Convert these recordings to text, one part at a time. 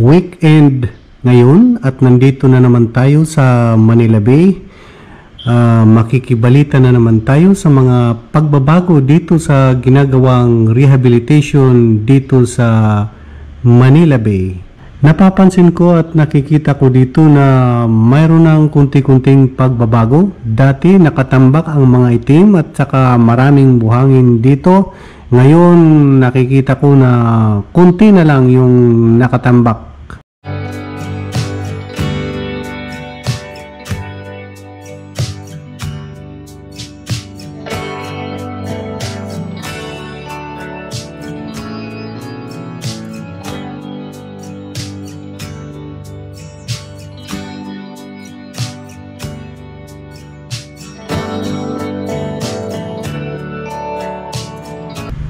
weekend ngayon at nandito na naman tayo sa Manila Bay. Makikibalita na naman tayo sa mga pagbabago dito sa ginagawang rehabilitation dito sa Manila Bay. Napapansin ko at nakikita ko dito na mayroon ng kunti-kunting pagbabago. Dati nakatambak ang mga itim at saka maraming buhangin dito. Ngayon nakikita ko na kunti na lang yung nakatambak.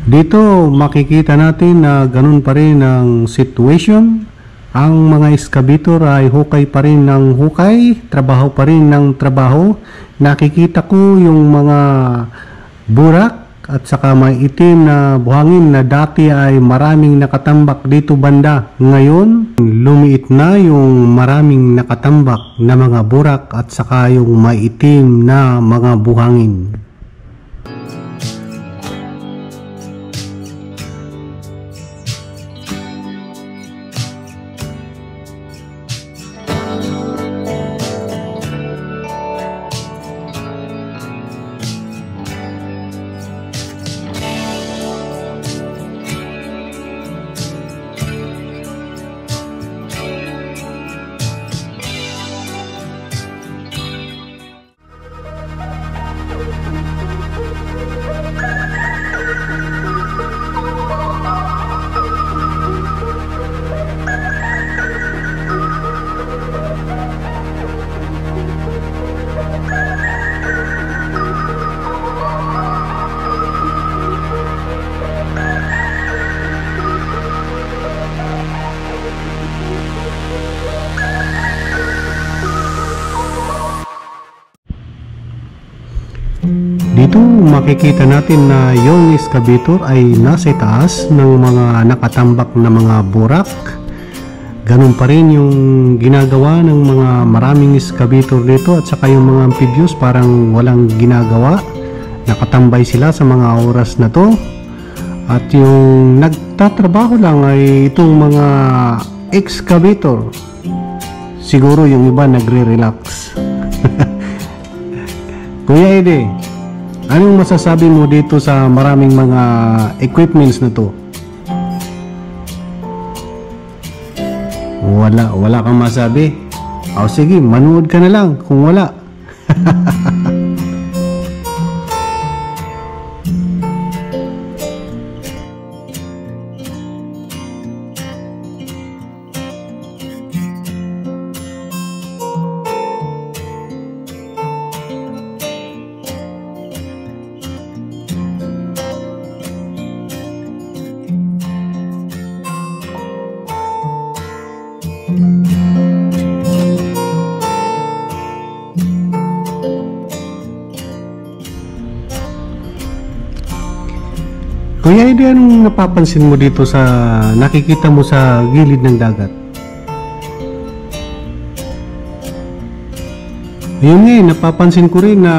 Dito makikita natin na ganun pa rin ang situation. Ang mga excavator ay hukay pa rin ng hukay, trabaho pa rin ng trabaho. Nakikita ko yung mga burak at saka may itim na buhangin na dati ay maraming nakatambak dito banda. Ngayon, lumiit na yung maraming nakatambak na mga burak at saka yung may itim na mga buhangin. Dito makikita natin na yung excavator ay nasa itaas ng mga nakatambak na mga burak. Ganun pa rin yung ginagawa ng mga maraming excavator dito at saka yung mga amphibious parang walang ginagawa. Nakatambay sila sa mga oras na to. At yung nagtatrabaho lang ay itong mga excavator. Siguro yung iba nagre-relax. Kuya Ede, anong masasabi mo dito sa maraming mga equipments na to? Wala kang masabi? O sige, manood ka na lang kung wala. Kuya Ede, anong napapansin mo dito sa nakikita mo sa gilid ng dagat? Ayun nga, napapansin ko rin na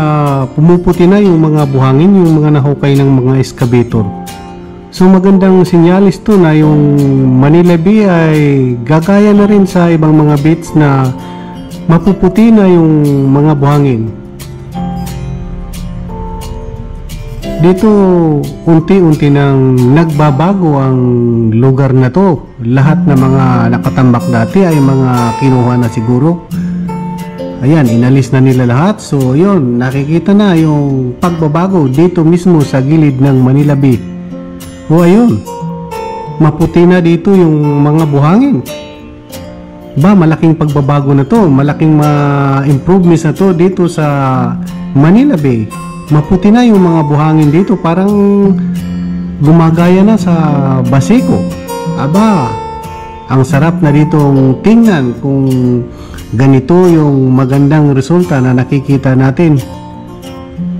pumuputi na yung mga buhangin, yung mga nahukay ng mga excavator. So magandang sinyalis to na yung Manila Bay ay gagaya na rin sa ibang mga beach na mapuputi na yung mga buhangin. Dito unti-unti nang nagbabago ang lugar na to. Lahat ng mga nakatambak dati ay mga kinuha na siguro. Ayan, inalis na nila lahat. So yun, nakikita na yung pagbabago dito mismo sa gilid ng Manila Bay. O ayun, maputi na dito yung mga buhangin. Malaking pagbabago na to. Malaking improvements na to dito sa Manila Bay. Maputi na yung mga buhangin dito, parang gumagaya na sa Baseco. Ang sarap na ditong tingnan kung ganito yung magandang resulta na nakikita natin.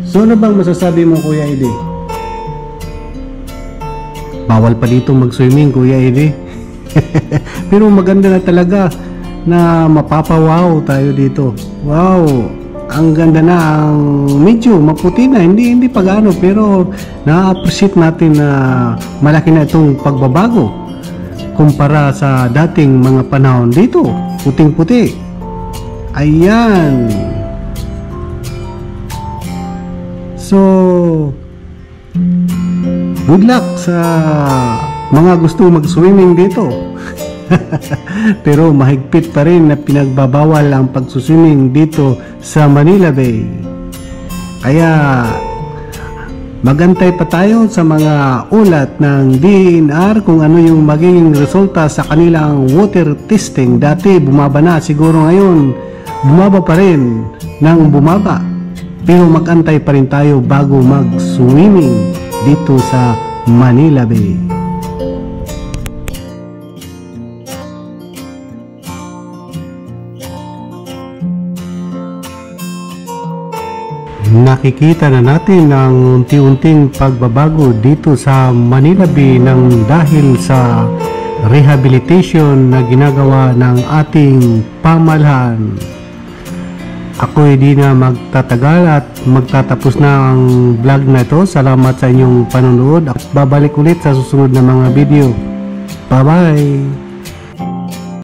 So ano bang masasabi mo, Kuya Ede? Bawal pa dito mag-swimming, Kuya Ede. pero maganda na talaga na mapapawaw tayo dito. Wow, ang ganda na, ang medyo maputi na, hindi pagano, pero na-appreciate natin na malaki na itong pagbabago kumpara sa dating mga panahon dito. Puting-puti. Ayan. So, good luck sa mga gusto mag-swimming dito. Pero mahigpit pa rin na pinagbabawal ang pagsuswimming dito sa Manila Bay. Kaya magantay pa tayo sa mga ulat ng DENR kung ano yung magiging resulta sa kanilang water testing. Dati bumaba na, siguro ngayon bumaba pa rin ng bumaba. Pero magantay pa rin tayo bago mag-swimming dito sa Manila Bay. Nakikita na natin ang unti-unting pagbabago dito sa Manila Bay ng dahil sa rehabilitation na ginagawa ng ating pamahalaan. Ako'y di na magtatagal at magtatapos na ang vlog na ito. Salamat sa inyong panonood at babalik ulit sa susunod na mga video. Bye-bye!